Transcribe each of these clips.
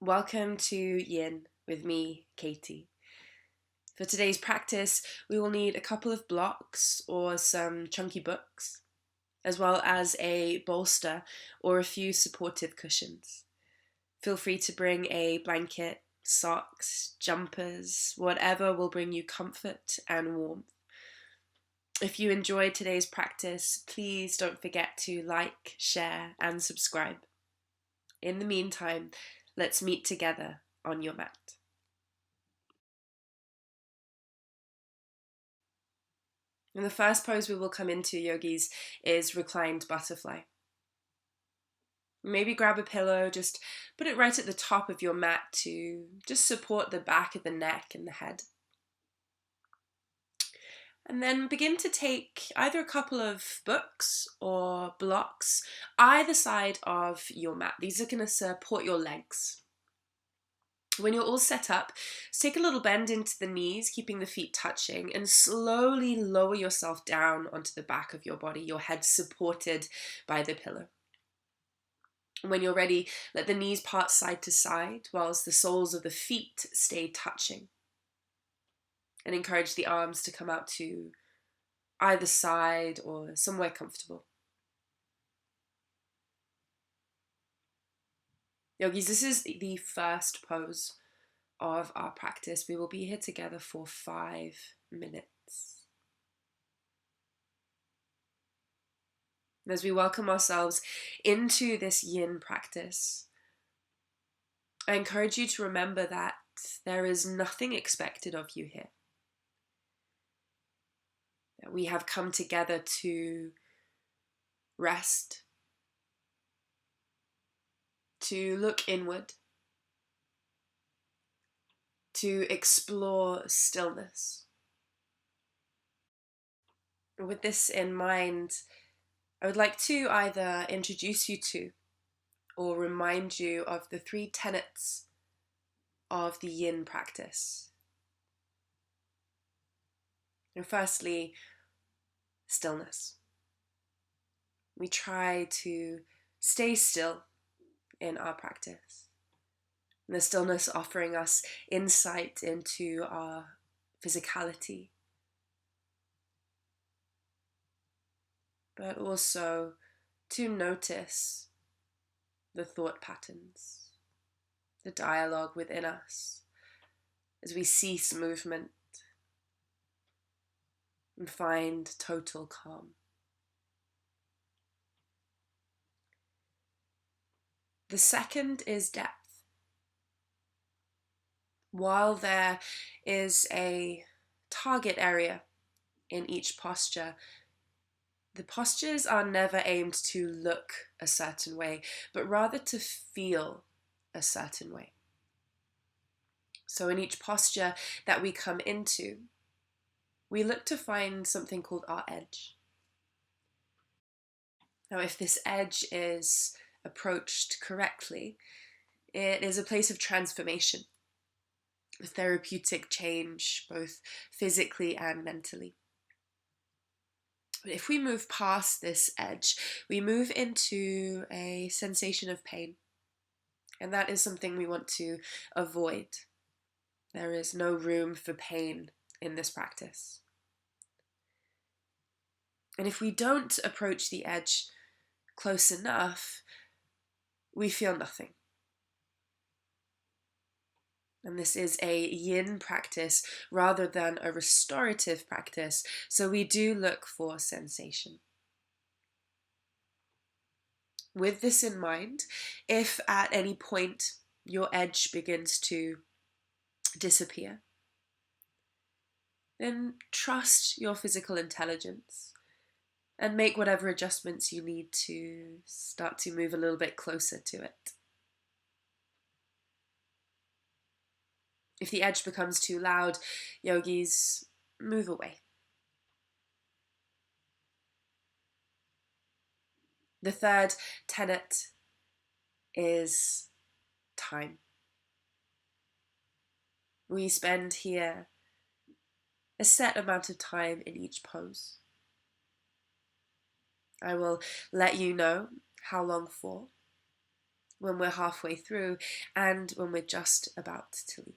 Welcome to Yin with me, Katie. For today's practice, we will need a couple of blocks or some chunky books, as well as a bolster or a few supportive cushions. Feel free to bring a blanket, socks, jumpers, whatever will bring you comfort and warmth. If you enjoyed today's practice, please don't forget to like, share, and subscribe. In the meantime, let's meet together on your mat. And the first pose we will come into, yogis, is reclined butterfly. Maybe grab a pillow, just put it right at the top of your mat to just support the back of the neck and the head. And then begin to take either a couple of books or blocks either side of your mat. These are going to support your legs. When you're all set up, take a little bend into the knees, keeping the feet touching, and slowly lower yourself down onto the back of your body, your head supported by the pillow. When you're ready, let the knees part side to side, whilst the soles of the feet stay touching. And encourage the arms to come out to either side or somewhere comfortable. Yogis, this is the first pose of our practice. We will be here together for 5 minutes. As we welcome ourselves into this yin practice, I encourage you to remember that there is nothing expected of you here. That we have come together to rest, to look inward, to explore stillness. With this in mind, I would like to either introduce you to or remind you of the 3 tenets of the yin practice. And firstly, stillness. We try to stay still in our practice. And the stillness offering us insight into our physicality, but also to notice the thought patterns, the dialogue within us as we cease movement and find total calm. The second is depth. While there is a target area in each posture, the postures are never aimed to look a certain way, but rather to feel a certain way. So in each posture that we come into, we look to find something called our edge. Now, if this edge is approached correctly, it is a place of transformation, a therapeutic change, both physically and mentally. But if we move past this edge, we move into a sensation of pain. And that is something we want to avoid. There is no room for pain in this practice. And if we don't approach the edge close enough, we feel nothing. And this is a yin practice rather than a restorative practice, so we do look for sensation. With this in mind, if at any point your edge begins to disappear, then trust your physical intelligence and make whatever adjustments you need to start to move a little bit closer to it. If the edge becomes too loud, yogis, move away. The third tenet is time. We spend here a set amount of time in each pose. I will let you know how long for, when we're halfway through, and when we're just about to leave.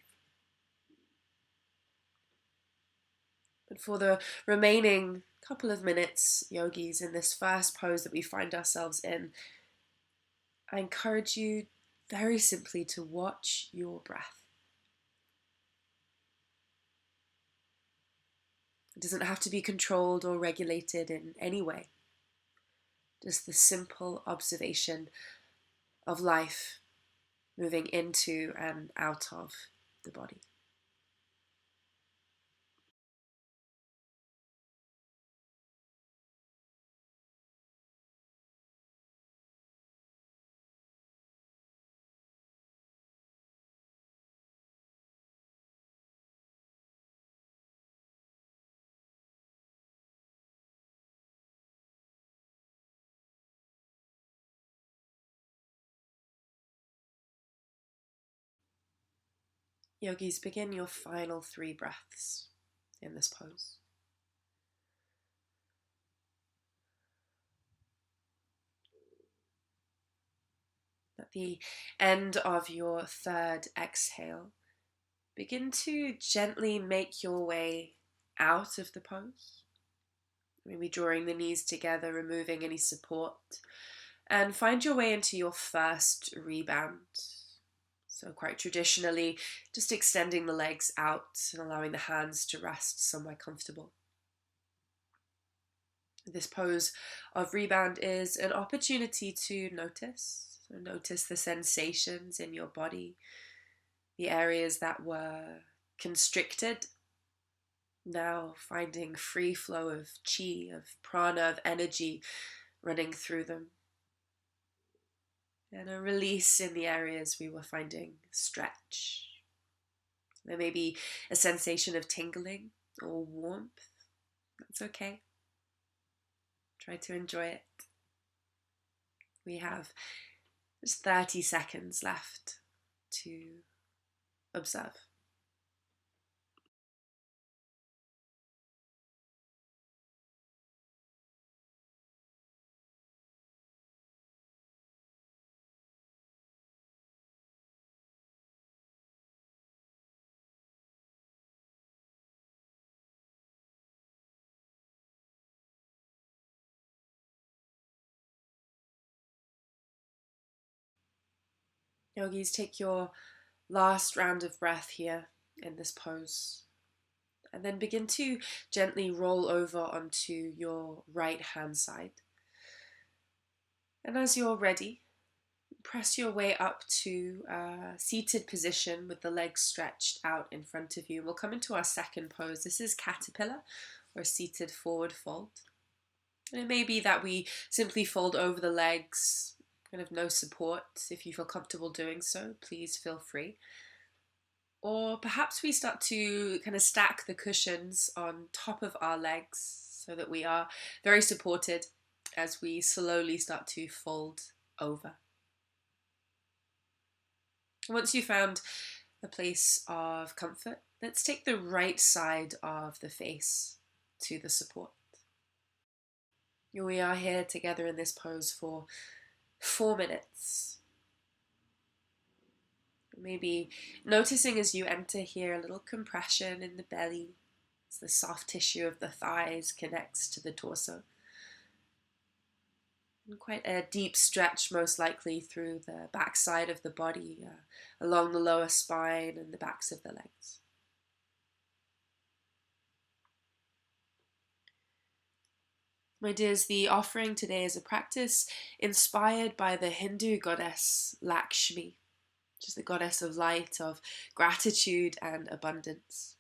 But for the remaining couple of minutes, yogis, in this first pose that we find ourselves in, I encourage you very simply to watch your breath. It doesn't have to be controlled or regulated in any way. Just the simple observation of life moving into and out of the body. Yogis, begin your final 3 breaths in this pose. At the end of your 3rd exhale, begin to gently make your way out of the pose. Maybe drawing the knees together, removing any support, and find your way into your first rebound. So quite traditionally, just extending the legs out and allowing the hands to rest somewhere comfortable. This pose of rebound is an opportunity to notice. So notice the sensations in your body, the areas that were constricted, now finding free flow of chi, of prana, of energy running through them. And a release in the areas we were finding stretch. There may be a sensation of tingling or warmth. That's okay. Try to enjoy it. We have just 30 seconds left to observe. Yogis, take your last round of breath here in this pose. And then begin to gently roll over onto your right hand side. And as you're ready, press your way up to a seated position with the legs stretched out in front of you. We'll come into our second pose. This is caterpillar, or seated forward fold. And it may be that we simply fold over the legs, kind of no support. If you feel comfortable doing so, please feel free. Or perhaps we start to kind of stack the cushions on top of our legs so that we are very supported as we slowly start to fold over. Once you've found a place of comfort, let's take the right side of the face to the support. We are here together in this pose for 4 minutes. Maybe noticing as you enter here a little compression in the belly as the soft tissue of the thighs connects to the torso. And quite a deep stretch, most likely through the back side of the body, along the lower spine and the backs of the legs. My dears, the offering today is a practice inspired by the Hindu goddess Lakshmi, which is the goddess of light, of gratitude and abundance.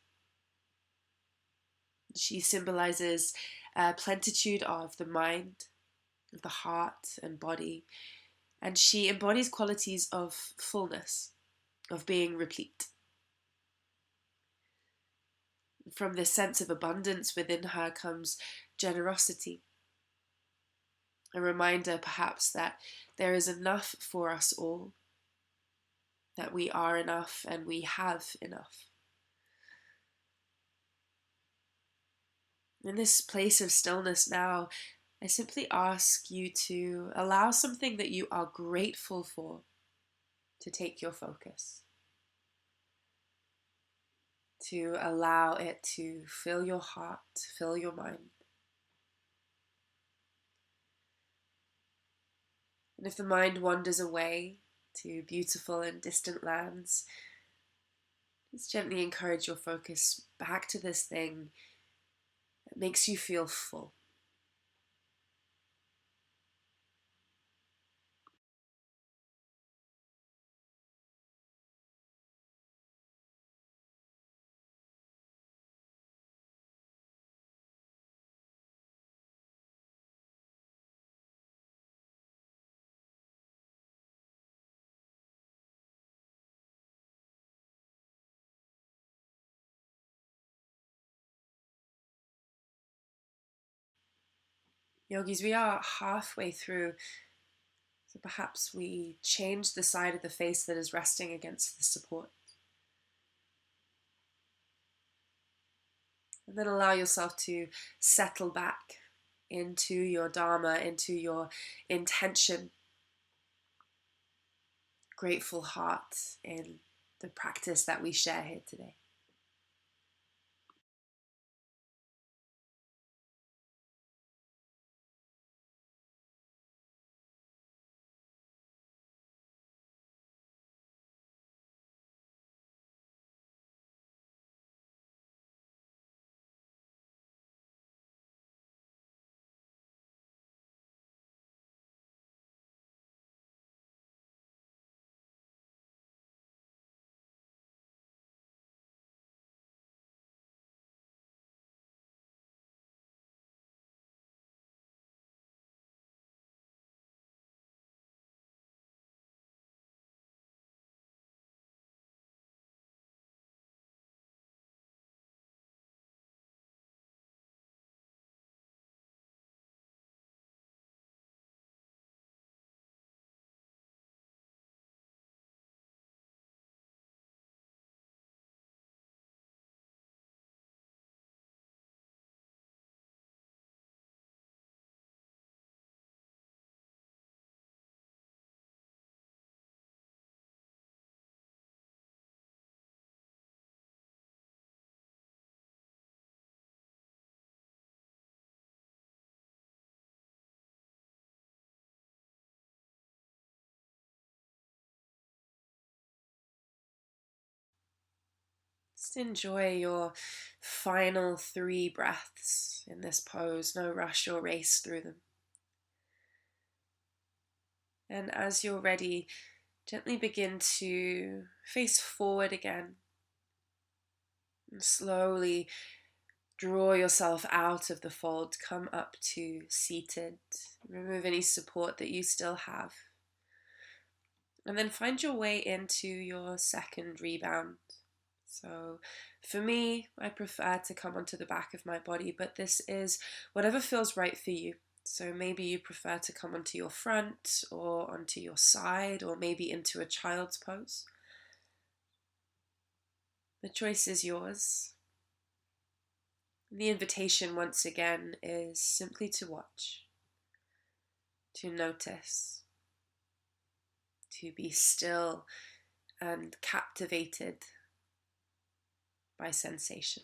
She symbolizes plenitude of the mind, of the heart and body, and she embodies qualities of fullness, of being replete. From this sense of abundance within her comes generosity, a reminder perhaps that there is enough for us all, that we are enough and we have enough. In this place of stillness now, I simply ask you to allow something that you are grateful for to take your focus, to allow it to fill your heart, fill your mind. And if the mind wanders away to beautiful and distant lands, just gently encourage your focus back to this thing that makes you feel full. Yogis, we are halfway through, so perhaps we change the side of the face that is resting against the support. And then allow yourself to settle back into your Dharma, into your intention, grateful heart in the practice that we share here today. Just enjoy your final 3 breaths in this pose, no rush or race through them. And as you're ready, gently begin to face forward again. And slowly draw yourself out of the fold, come up to seated. Remove any support that you still have. And then find your way into your second rebound. So for me, I prefer to come onto the back of my body, but this is whatever feels right for you. So maybe you prefer to come onto your front or onto your side or maybe into a child's pose. The choice is yours. The invitation once again is simply to watch, to notice, to be still and captivated by sensation.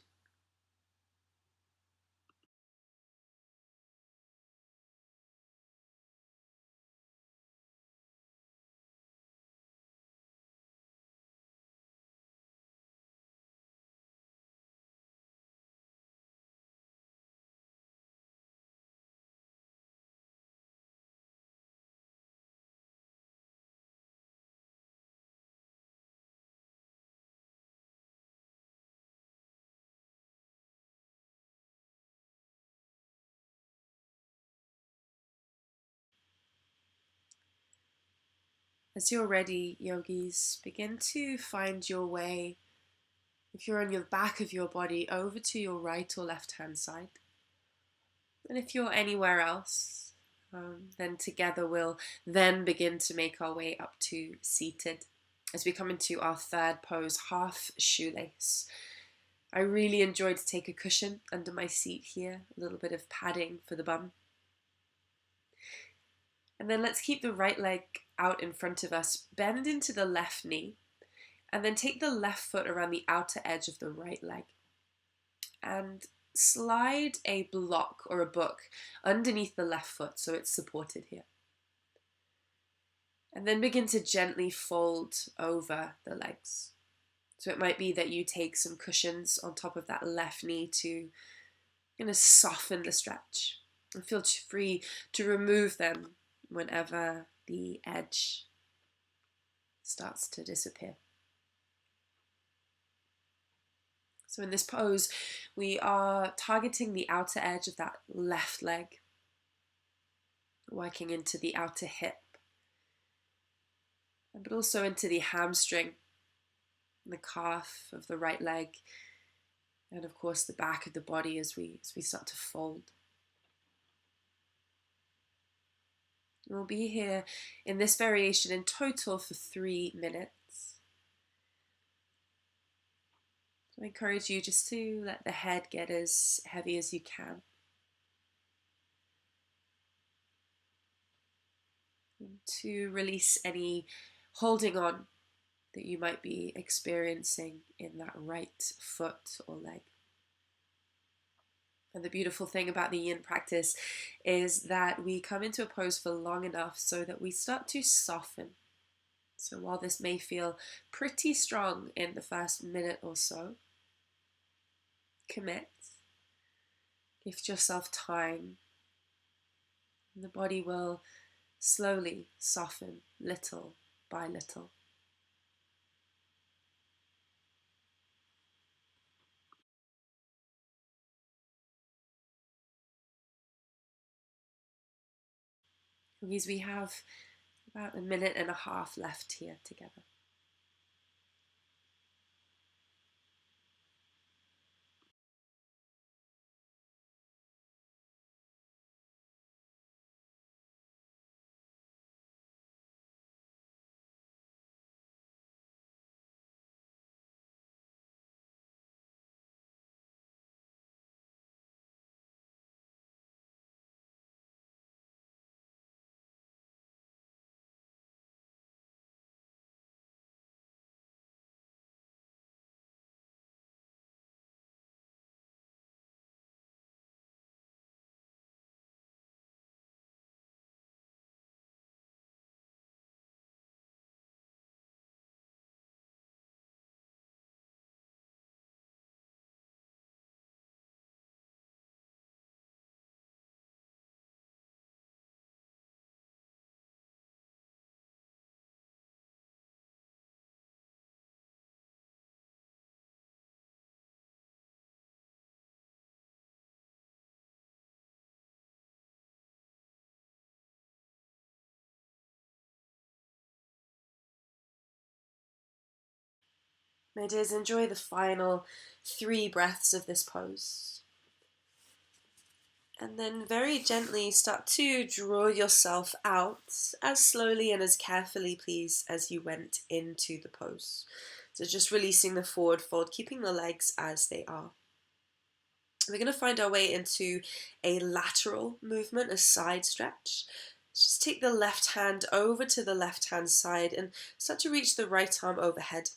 As you're ready, yogis, begin to find your way, if you're on your back of your body, over to your right or left hand side. And if you're anywhere else, then together we'll then begin to make our way up to seated as we come into our third pose, half shoelace. I really enjoy to take a cushion under my seat here, a little bit of padding for the bum. And then let's keep the right leg out in front of us, bend into the left knee, and then take the left foot around the outer edge of the right leg. And slide a block or a book underneath the left foot so it's supported here. And then begin to gently fold over the legs. So it might be that you take some cushions on top of that left knee to soften the stretch. And feel free to remove them whenever the edge starts to disappear. So in this pose, we are targeting the outer edge of that left leg, working into the outer hip, but also into the hamstring, the calf of the right leg, and of course the back of the body as we start to fold. We'll be here in this variation in total for 3 minutes. So I encourage you just to let the head get as heavy as you can. And to release any holding on that you might be experiencing in that right foot or leg. And the beautiful thing about the Yin practice is that we come into a pose for long enough so that we start to soften. So while this may feel pretty strong in the first minute or so, commit. Give yourself time. And the body will slowly soften little by little. Because we have about 1.5 minutes left here together. My dears, enjoy the final 3 breaths of this pose. And then very gently start to draw yourself out as slowly and as carefully, please, as you went into the pose. So just releasing the forward fold, keeping the legs as they are. We're going to find our way into a lateral movement, a side stretch. Just take the left hand over to the left hand side and start to reach the right arm overhead.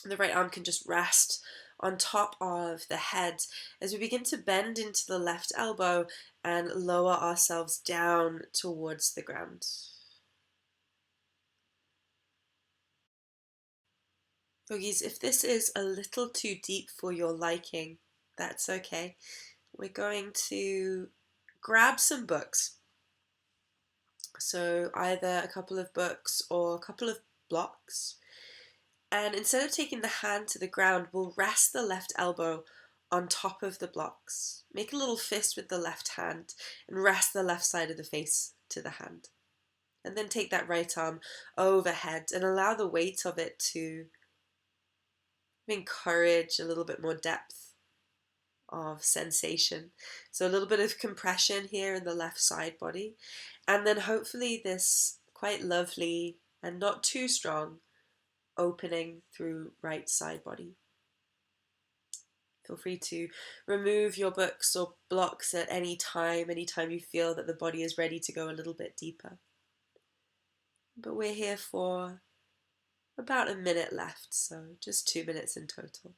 The right arm can just rest on top of the head as we begin to bend into the left elbow and lower ourselves down towards the ground. Yogis, if this is a little too deep for your liking, that's okay. We're going to grab some books. So either a couple of books or a couple of blocks. And instead of taking the hand to the ground, we'll rest the left elbow on top of the blocks. Make a little fist with the left hand and rest the left side of the face to the hand. And then take that right arm overhead and allow the weight of it to encourage a little bit more depth of sensation. So a little bit of compression here in the left side body. And then hopefully this quite lovely and not too strong opening through right side body. Feel free to remove your books or blocks at any time, anytime you feel that the body is ready to go a little bit deeper. But we're here for about a minute left, so just 2 minutes in total.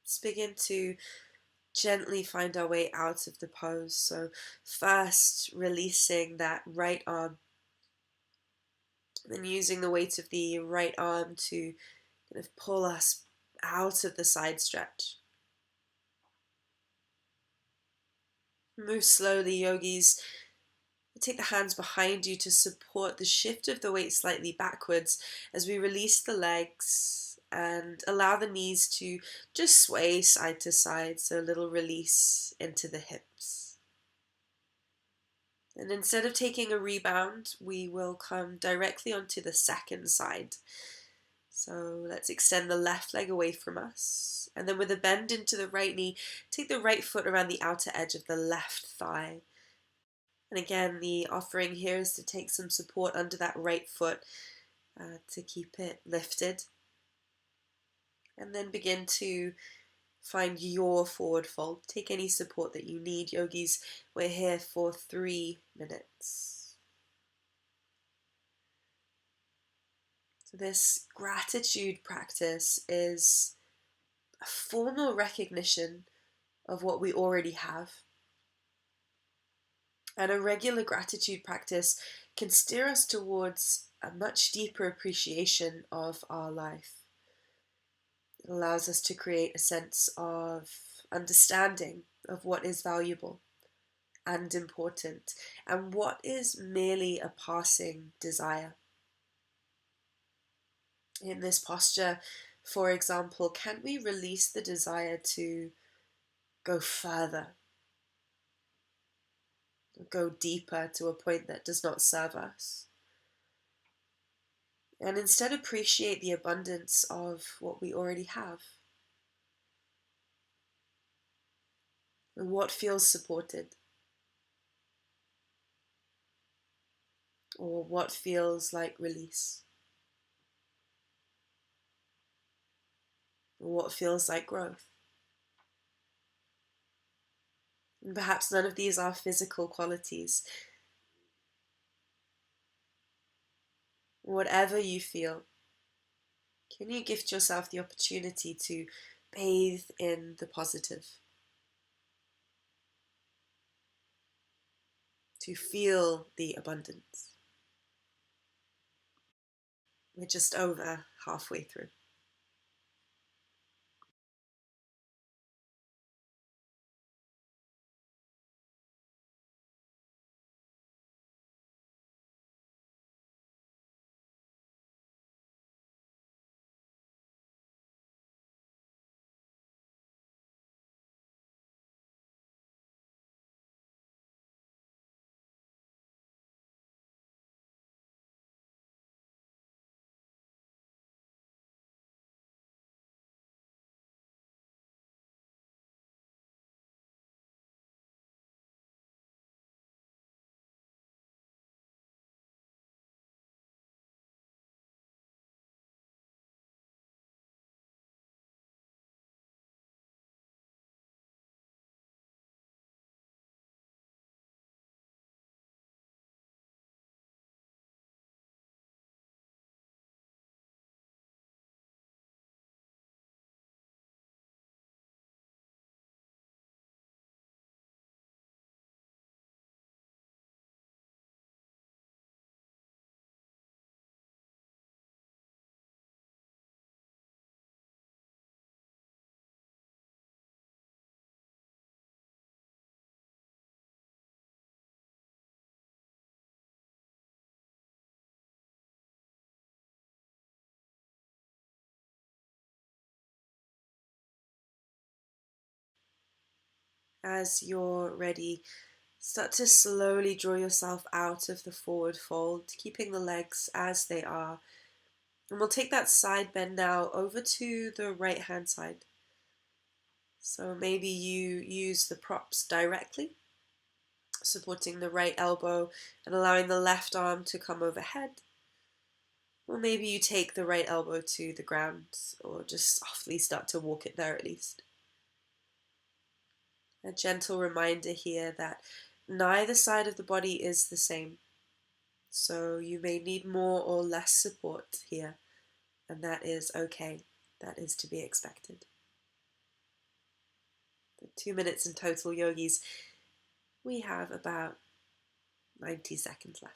Let's begin to gently find our way out of the pose. So first releasing that right arm, then using the weight of the right arm to kind of pull us out of the side stretch. Move slowly, yogis. Take the hands behind you to support the shift of the weight slightly backwards as we release the legs and allow the knees to just sway side to side, so a little release into the hips. And instead of taking a rebound, we will come directly onto the second side. So let's extend the left leg away from us. And then with a bend into the right knee, take the right foot around the outer edge of the left thigh. And again, the offering here is to take some support under that right foot to keep it lifted. And then begin to find your forward fold. Take any support that you need, yogis. We're here for 3 minutes. So this gratitude practice is a formal recognition of what we already have. And a regular gratitude practice can steer us towards a much deeper appreciation of our life. It allows us to create a sense of understanding of what is valuable and important and what is merely a passing desire. In this posture, for example, can we release the desire to go further, go deeper to a point that does not serve us? And instead appreciate the abundance of what we already have. And what feels supported. Or what feels like release. Or what feels like growth. And perhaps none of these are physical qualities. Whatever you feel, can you gift yourself the opportunity to bathe in the positive? To feel the abundance? We're just over halfway through. As you're ready, start to slowly draw yourself out of the forward fold, keeping the legs as they are. And we'll take that side bend now over to the right hand side. So maybe you use the props directly, supporting the right elbow and allowing the left arm to come overhead. Or maybe you take the right elbow to the ground, or just softly start to walk it there at least. A gentle reminder here that neither side of the body is the same. So you may need more or less support here, and that is okay. That is to be expected. The 2 minutes in total, yogis. We have about 90 seconds left.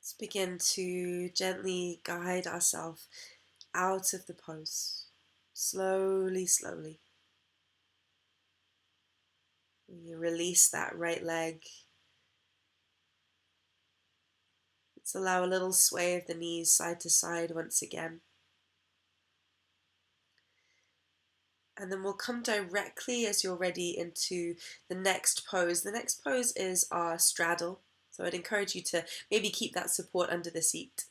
Let's begin to gently guide ourselves out of the pose. Slowly, slowly. You release that right leg. Let's allow a little sway of the knees side to side once again. And then we'll come directly, as you're ready, into the next pose. The next pose is our straddle. So I'd encourage you to maybe keep that support under the seat.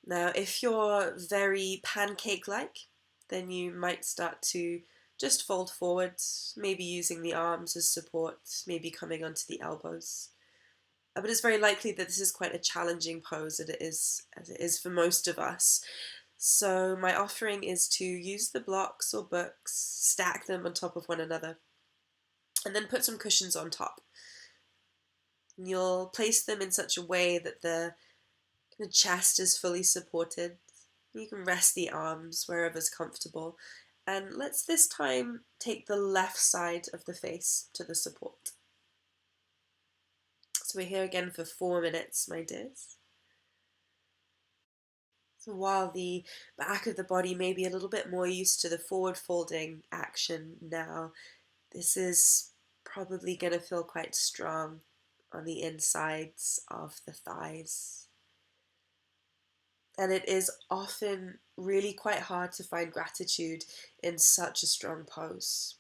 Now, if you're very pancake-like, then you might start to just fold forwards, maybe using the arms as support, maybe coming onto the elbows. But it's very likely that this is quite a challenging pose, as it is for most of us. So my offering is to use the blocks or books, stack them on top of one another, and then put some cushions on top. And you'll place them in such a way that the chest is fully supported. You can rest the arms wherever's comfortable. And let's this time take the left side of the face to the support. So we're here again for 4 minutes, my dears. So while the back of the body may be a little bit more used to the forward folding action now, this is probably going to feel quite strong on the insides of the thighs. And it is often really quite hard to find gratitude in such a strong pose.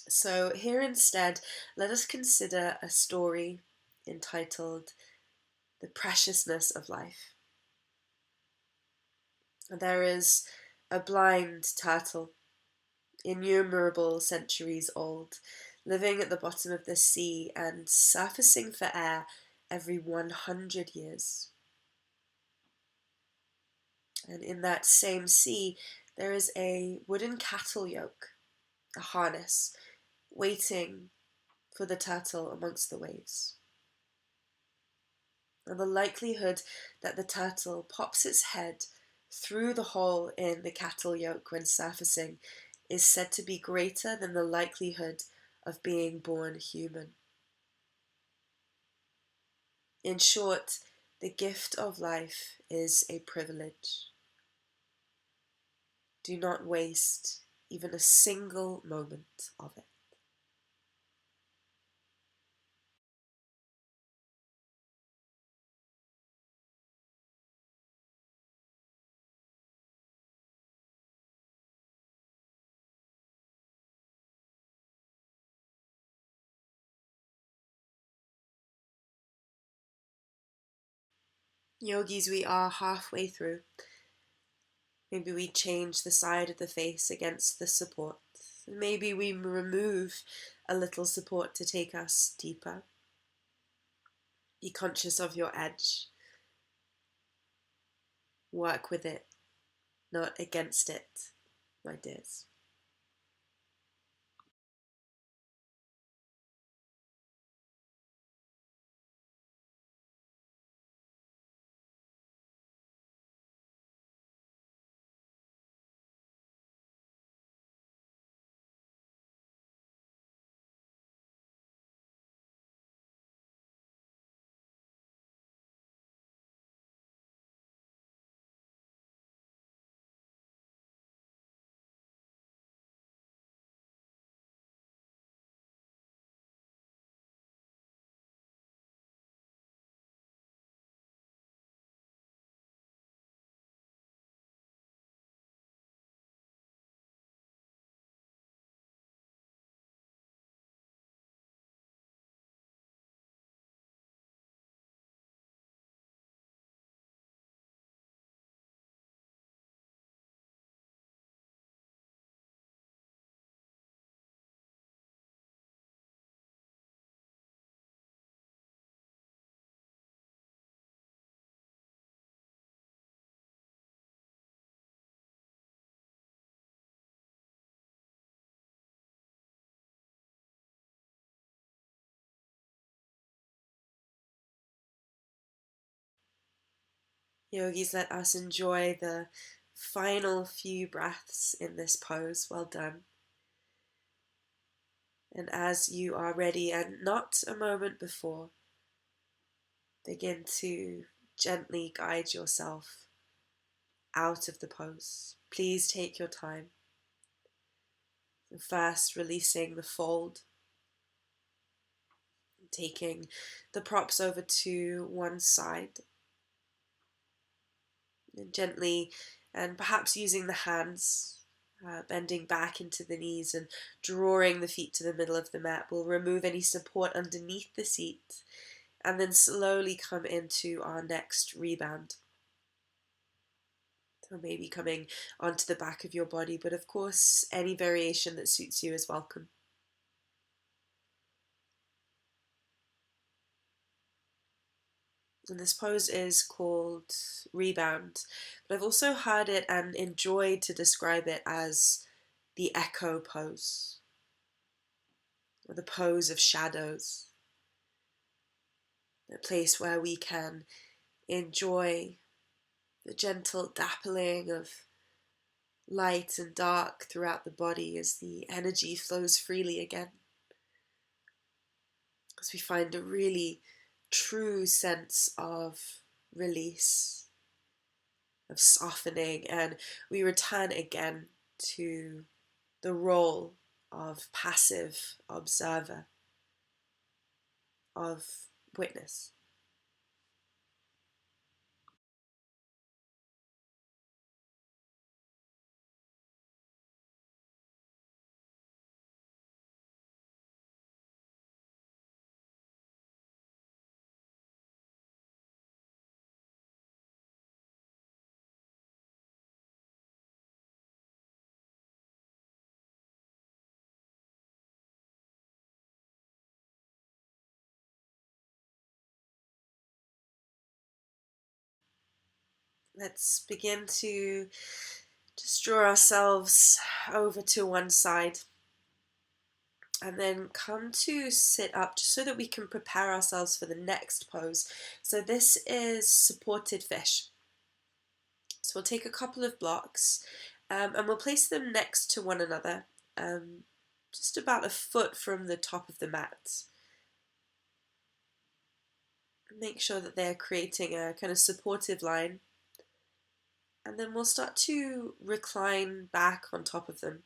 So here instead, let us consider a story entitled The Preciousness of Life. There is a blind turtle, innumerable centuries old, living at the bottom of the sea and surfacing for air every 100 years. And in that same sea, there is a wooden cattle yoke, a harness, waiting for the turtle amongst the waves. And the likelihood that the turtle pops its head through the hole in the cattle yoke when surfacing is said to be greater than the likelihood of being born human. In short, The gift of life is a privilege. Do not waste even a single moment of it. Yogis, we are halfway through. Maybe we change the side of the face against the support. Maybe we remove a little support to take us deeper. Be conscious of your edge. Work with it, not against it, my dears. Yogis, let us enjoy the final few breaths in this pose. Well done. And as you are ready, and not a moment before, begin to gently guide yourself out of the pose. Please take your time. First, releasing the fold, taking the props over to one side, and gently, and perhaps using the hands, bending back into the knees and drawing the feet to the middle of the mat will remove any support underneath the seat, and then slowly come into our next rebound. So maybe coming onto the back of your body, but of course any variation that suits you is welcome. And this pose is called rebound, but I've also heard it and enjoyed to describe it as the echo pose, or the pose of shadows, a place where we can enjoy the gentle dappling of light and dark throughout the body as the energy flows freely again. As we find a really true sense of release, of softening, and we return again to the role of passive observer, of witness. Let's begin to just draw ourselves over to one side and then come to sit up just so that we can prepare ourselves for the next pose. So this is supported fish. So we'll take a couple of blocks and we'll place them next to one another, just about a foot from the top of the mat. Make sure that they're creating a kind of supportive line. And then we'll start to recline back on top of them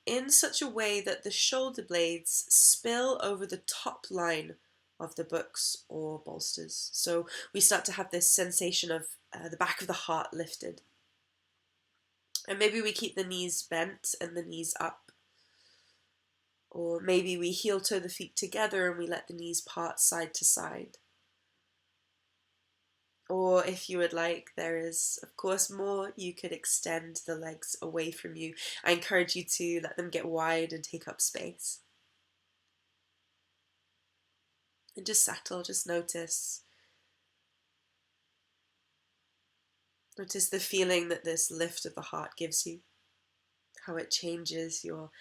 in such a way that the shoulder blades spill over the top line of the books or bolsters. So we start to have this sensation of the back of the heart lifted. And maybe we keep the knees bent and the knees up. Or maybe we heel toe the feet together and we let the knees part side to side. Or if you would like, there is, of course, more. You could extend the legs away from you. I encourage you to let them get wide and take up space. And just settle, just notice. Notice the feeling that this lift of the heart gives you, how it changes your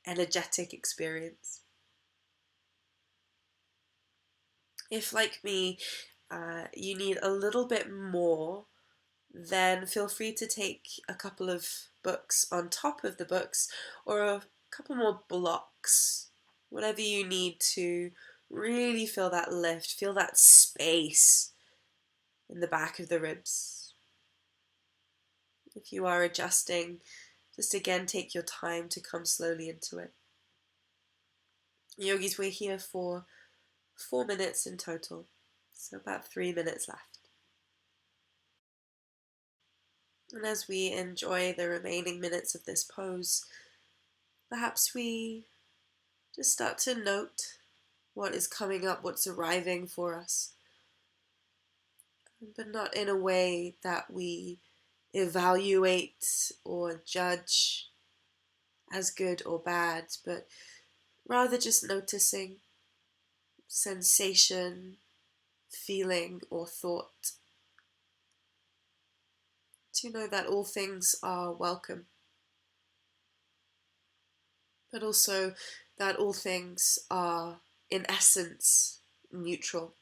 energetic experience. If, like me, you need a little bit more, then feel free to take a couple of books on top of the books or a couple more blocks, whatever you need to really feel that lift, feel that space in the back of the ribs. If you are adjusting, just again take your time to come slowly into it. Yogis, we're here for 4 minutes in total, so about 3 minutes left. And as we enjoy the remaining minutes of this pose, perhaps we just start to note what is coming up, what's arriving for us, but not in a way that we evaluate or judge as good or bad, but rather just noticing sensation, feeling, or thought. To know that all things are welcome, but also that all things are, in essence, neutral.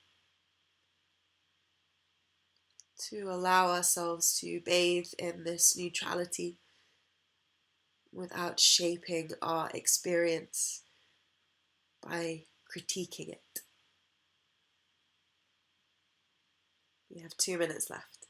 To allow ourselves to bathe in this neutrality without shaping our experience by critiquing it. We have 2 minutes left.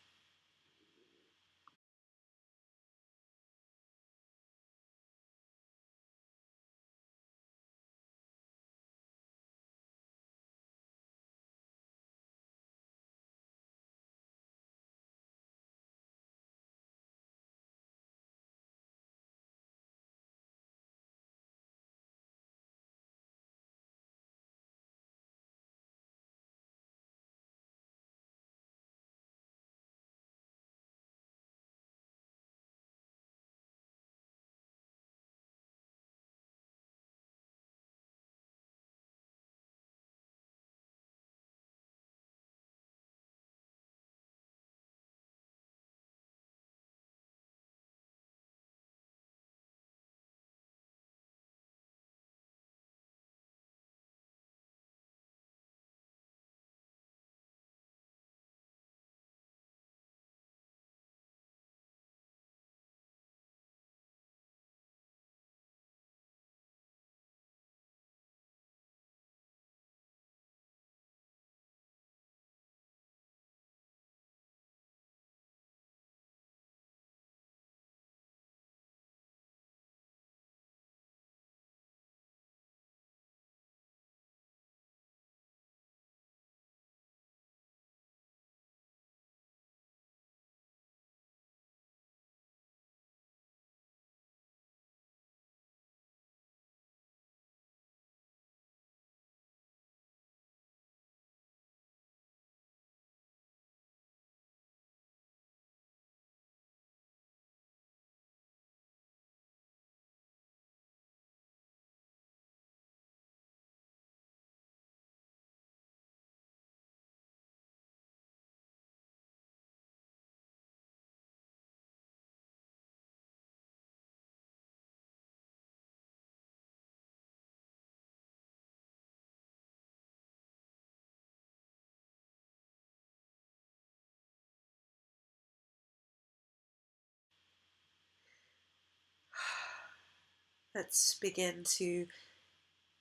Let's begin to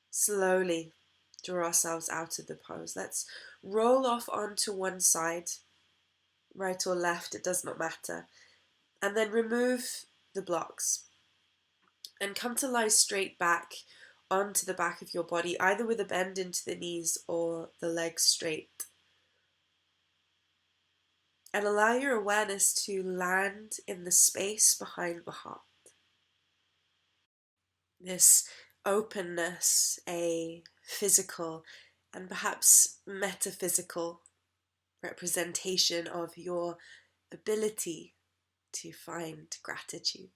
slowly draw ourselves out of the pose. Let's roll off onto one side, right or left, it does not matter. And then remove the blocks and come to lie straight back onto the back of your body, either with a bend into the knees or the legs straight. And allow your awareness to land in the space behind the heart. This openness, a physical and perhaps metaphysical representation of your ability to find gratitude.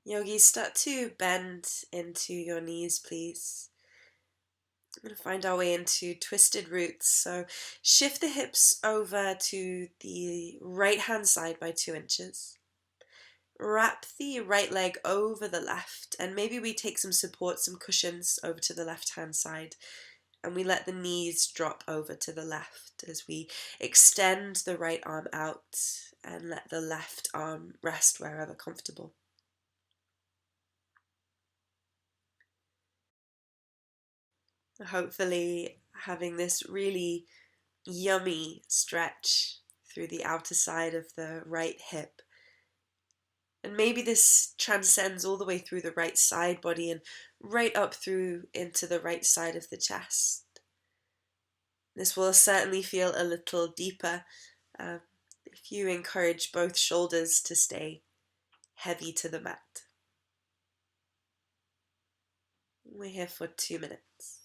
Yogis, start to bend into your knees, please. We're going to find our way into twisted roots. So shift the hips over to the right hand side by 2 inches. Wrap the right leg over the left, and maybe we take some support, some cushions over to the left hand side, and we let the knees drop over to the left as we extend the right arm out and let the left arm rest wherever comfortable. Hopefully having this really yummy stretch through the outer side of the right hip. And maybe this transcends all the way through the right side body and right up through into the right side of the chest. This will certainly feel a little deeper if you encourage both shoulders to stay heavy to the mat. We're here for 2 minutes.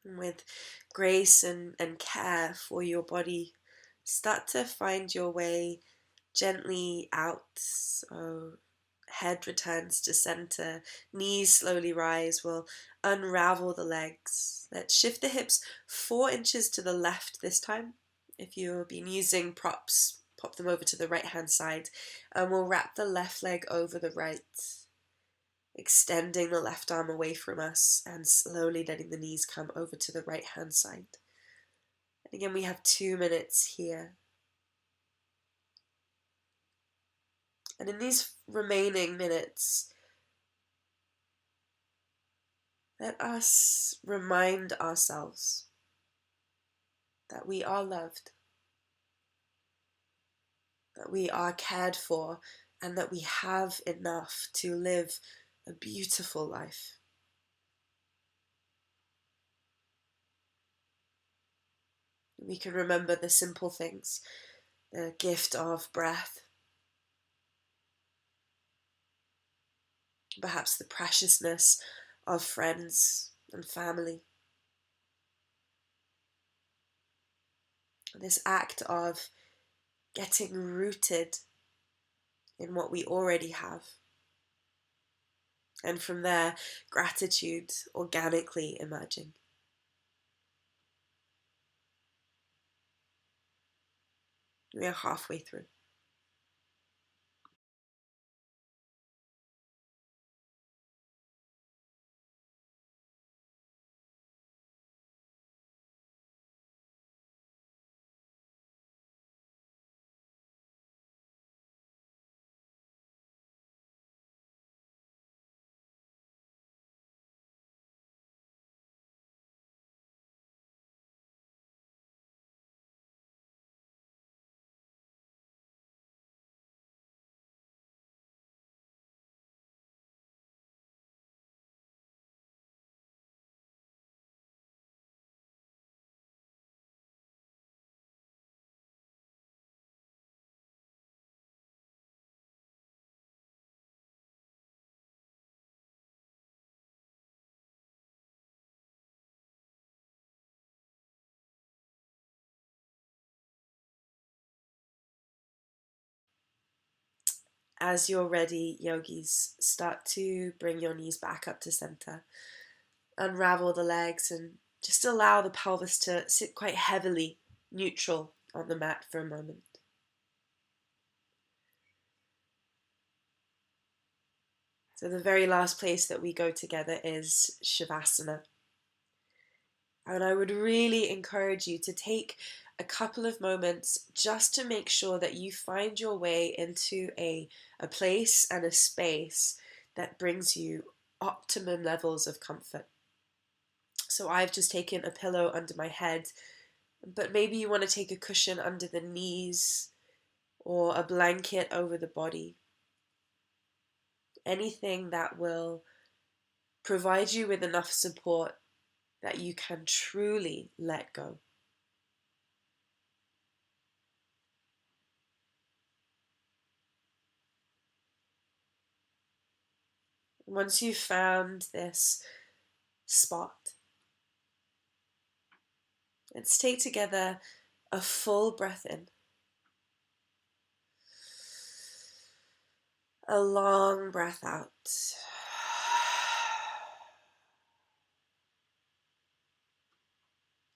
And with grace and care for your body, start to find your way gently out. So head returns to center, knees slowly rise. We'll unravel the legs. Let's shift the hips 4 inches to the left this time. If you've been using props, pop them over to the right hand side, and we'll wrap the left leg over the right, extending the left arm away from us and slowly letting the knees come over to the right hand side. And again, we have 2 minutes here. And in these remaining minutes, let us remind ourselves that we are loved, that we are cared for, and that we have enough to live a beautiful life. We can remember the simple things, the gift of breath, perhaps the preciousness of friends and family. This act of getting rooted in what we already have. And from there, gratitude organically emerging. We are halfway through. As you're ready, yogis, start to bring your knees back up to center. Unravel the legs and just allow the pelvis to sit quite heavily neutral on the mat for a moment. So the very last place that we go together is Shavasana. And I would really encourage you to take a couple of moments just to make sure that you find your way into a place and a space that brings you optimum levels of comfort. So I've just taken a pillow under my head, but maybe you want to take a cushion under the knees or a blanket over the body. Anything that will provide you with enough support that you can truly let go. Once you've found this spot, let's take together a full breath in, a long breath out.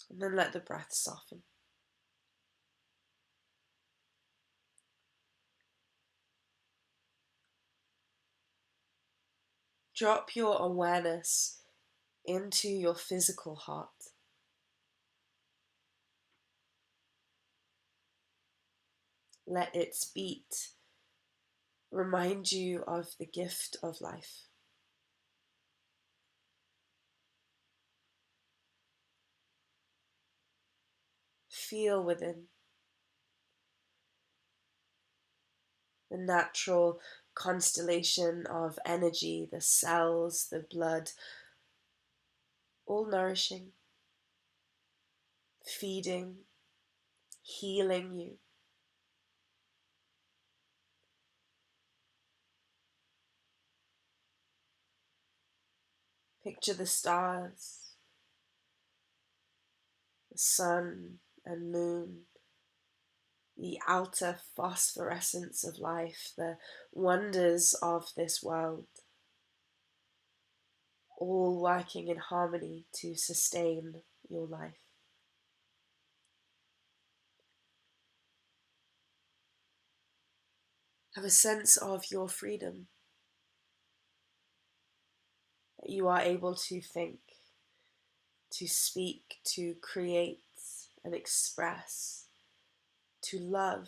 And then let the breath soften. Drop your awareness into your physical heart. Let its beat remind you of the gift of life. Feel within the natural constellation of energy, the cells, the blood, all nourishing, feeding, healing you. Picture the stars, the sun and moon, the outer phosphorescence of life, the wonders of this world, all working in harmony to sustain your life. Have a sense of your freedom, that you are able to think, to speak, to create and express, to love.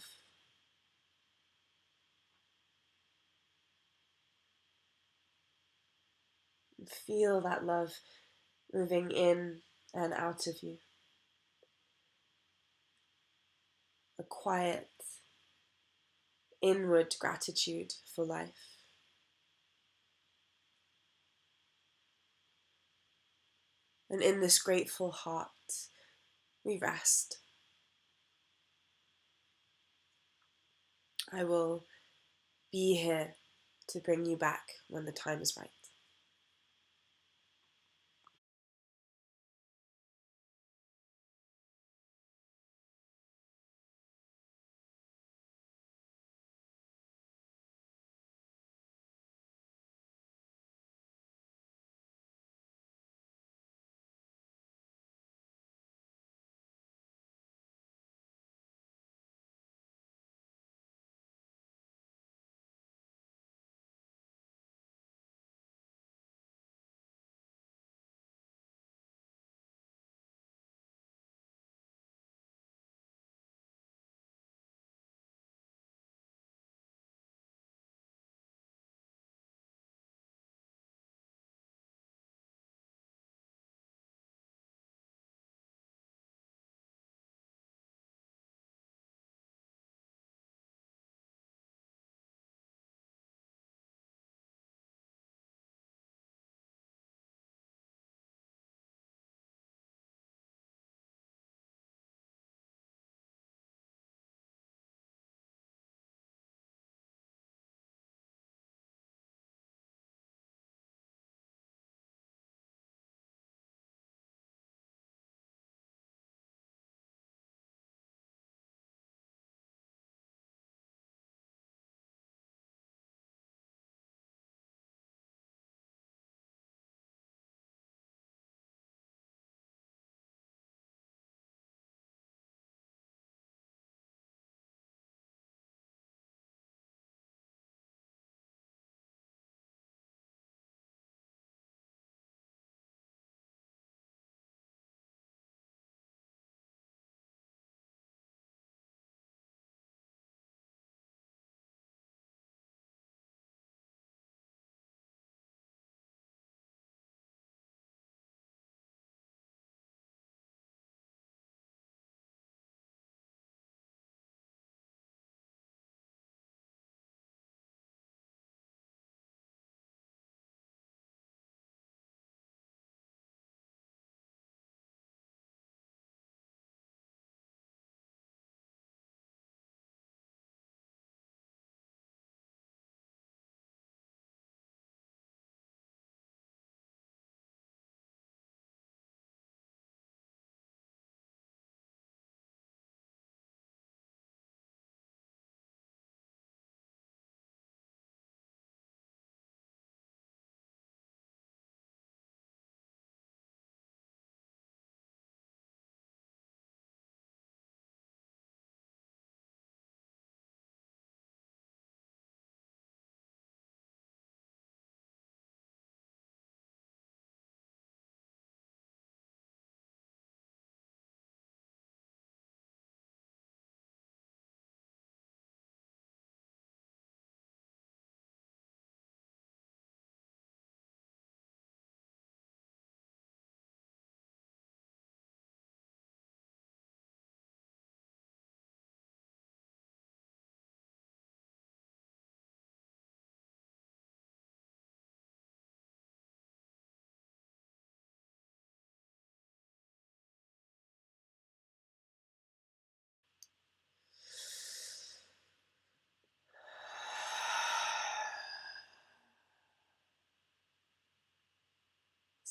And feel that love moving in and out of you. A quiet, inward gratitude for life. And in this grateful heart, we rest. I will be here to bring you back when the time is right.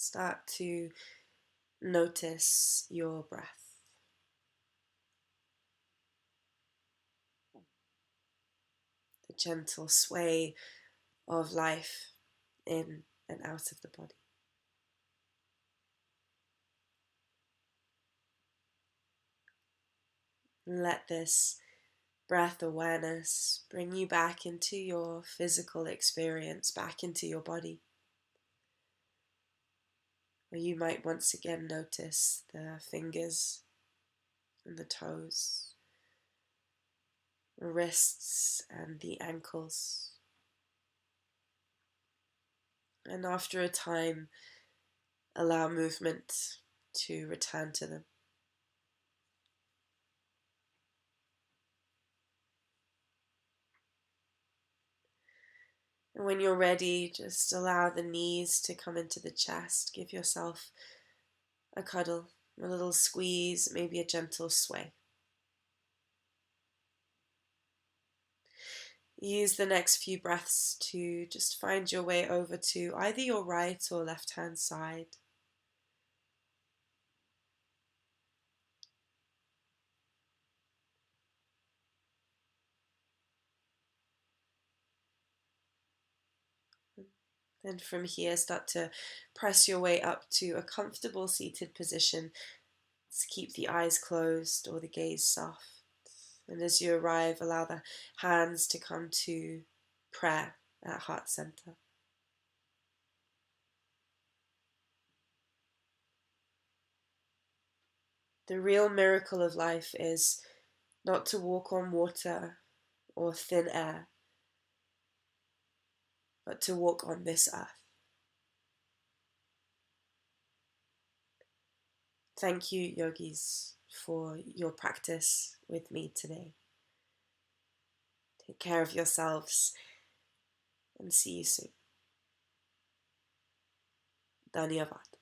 start to notice your breath. The gentle sway of life in and out of the body. Let this breath awareness bring you back into your physical experience, back into your body, where you might once again notice the fingers and the toes, the wrists and the ankles. And after a time, allow movement to return to them. And when you're ready, just allow the knees to come into the chest. Give yourself a cuddle, a little squeeze, maybe a gentle sway. Use the next few breaths to just find your way over to either your right or left hand side. Then from here, start to press your way up to a comfortable seated position. To keep the eyes closed or the gaze soft. And as you arrive, allow the hands to come to prayer at heart center. The real miracle of life is not to walk on water or thin air, but to walk on this earth. Thank you, yogis, for your practice with me today. Take care of yourselves and see you soon. Dhanyavad.